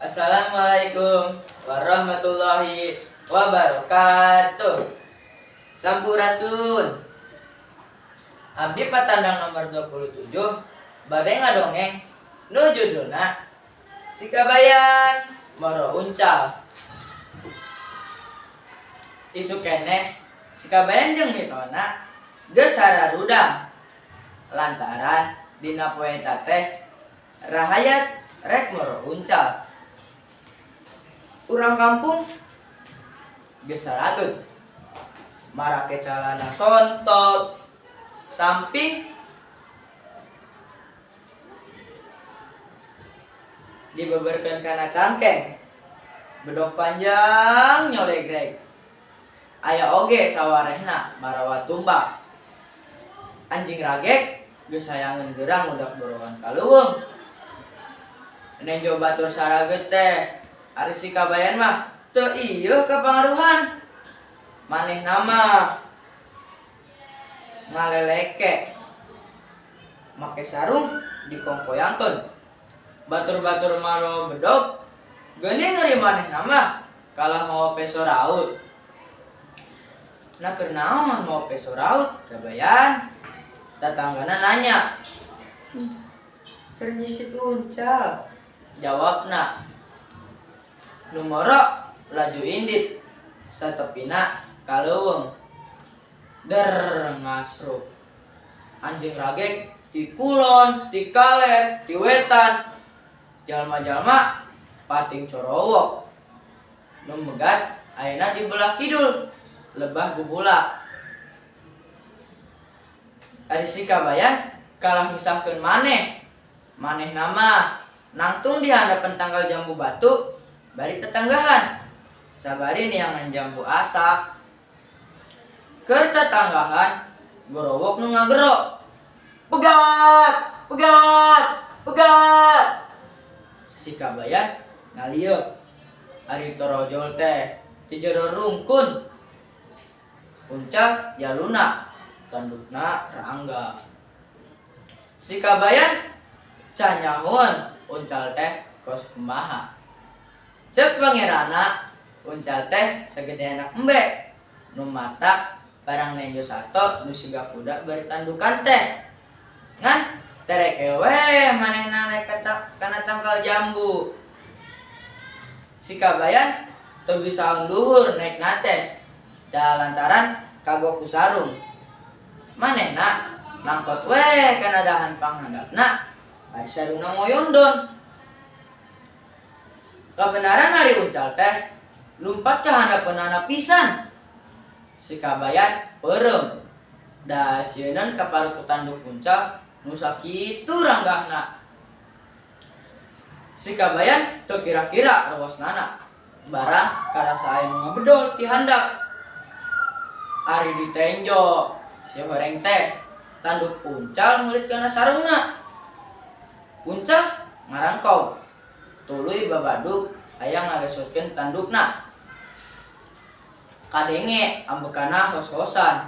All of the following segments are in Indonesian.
Assalamualaikum warahmatullahi wabarakatuh. Sampurasun. Abdi patandang nomor 27 badai ngadongeng nu judulna Sikabayan Moro Uncal. Isu keneh Sikabayan jeung mitona geus hararudang lantaran dina poe teh rahayat rek moro uncal. Urang kampung geus sarageun marake calana sontot samping dibeberkeun kana cangkeng bedog panjang nyolegreg. Aya oge sawarehna marawa tumbak. Anjing ragek geus hayangeun geurang udak borowan kaluweung. Nenjo batur sarageut teh ari Sikabayan mah teu ieu kapangaruhan. Manehna mah ngaleleke make sarung dikongkoyangkeun. Batur-batur maro bedog geuning ngeri manehna mah kalah mau peso raut. Nah keur naon mau peso raut Kabayan? Tatanggana nanya, "Permisi uncal." Jawabna, "Nu moro laju indit satepina kaleuweung." Der ngasrup. Anjing ragek ti kulon, ti kaler, ti wetan. Jalma-jalma pating corowok. Nu megat ayeuna di belah kidul, lebah bubula. Ari Sikabayan kalah misahkeun maneh nama nangtung di handapan tanggal jambu batu bari tetanggahan sabari niangan jambu asak. Keur tetanggahan gorowok nu ngagero, "Pegat, pegat, pegat." Sikabayan ngalieu ari torojol teh ti jero rungkun. Uncal jaluna tandukna Rangga. Sikabayan canyahoan uncal teh kos kumaha. Ceuk pangerana uncal teh sagede anak embe nu matak barang nenjo sato nu siga kuda bari tandukan teh. Ngan tereke we manehna naek kana tangkal jambu. Sikabayan teu bisa luhur naekna teh da lantaran kagok ku sarung. Manehna nangkot we kana dahan panghandapna bari sarungna ngoyondon. Kabenaran hari uncal teh lumpat ka handapeunana pisan. Sikabayan peureum da sieun ka parut tanduk uncal nu sakitu ranggahna. Sikabayan teu kira-kira rewosnana barang karasa aya nu ngabedol ti handap. Ari ditenjo si horeng teh tanduk uncal ngulit kana sarungna. Uncal ngarangkong tuluy babadug aya ngagesutkeun tandukna. Kadenge ambekana hos-hosan.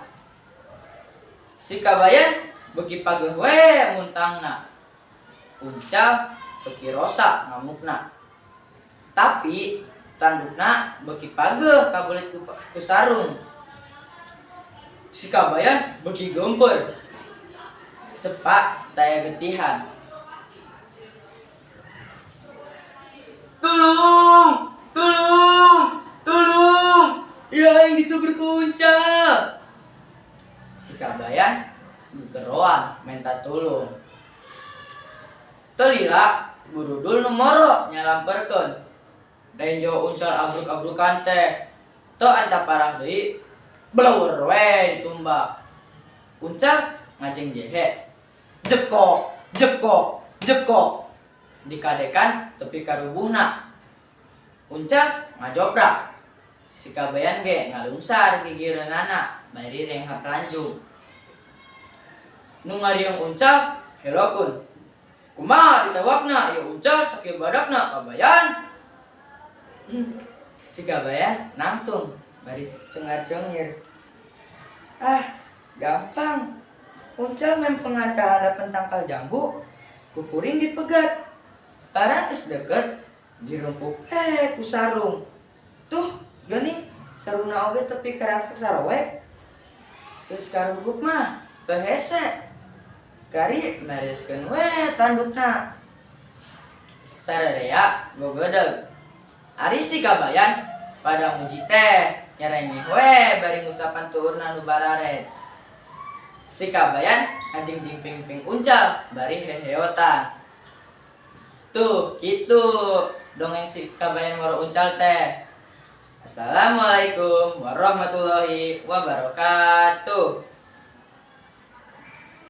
Sikabayan beuki pageuh we muntangna. Uncal beuki rosa ngamukna. Tapi tandukna beuki pageuh kabulet ku sarung. Sikabayan beuki geumpeur. Sepak daya getihan. "Tolong! Tolong! Tolong! Ya yang itu berkuncal." Sikabayan geroan minta tulung. Telila burudul nu moro nyalamperkeun. Renjo uncal abruk-abrukan teh teu anta parah deui bleur we ditumbak. Uncal ngajeng jehe. Jekok, jekok, jekok. Dikadekan tepi karubuhna. Uncal ngajobrak. Sikabayan ge ngalungsar gigireunana bari renghap ranjung. Nu ngariung uncal helokeun, "Kumaha ditewakna ieu uncal sakieu badakna Kabayan?" Sikabayan nangtung bari cengar-cengir. "Ah, gampang. Uncal mempengan ka handapan tangkal jambu, kukuring dipegat. Barang geus deukeut Dirumpuk ku sarung. Tuh geuning sarungna oge tepi karasak sarowe. Geus karungkuk mah teu hese. Kari mereskeun we tandukna. Sararea gogodeg. Ari si kabayan pada muji teh nyerengeh we bari ngusapan tuurna nu barare. Si kabayan anjing jingping-ping uncal bari heheotan. Tuh gitu dongeng si kabayan waro uncal teh. Assalamualaikum warahmatullahi wabarakatuh.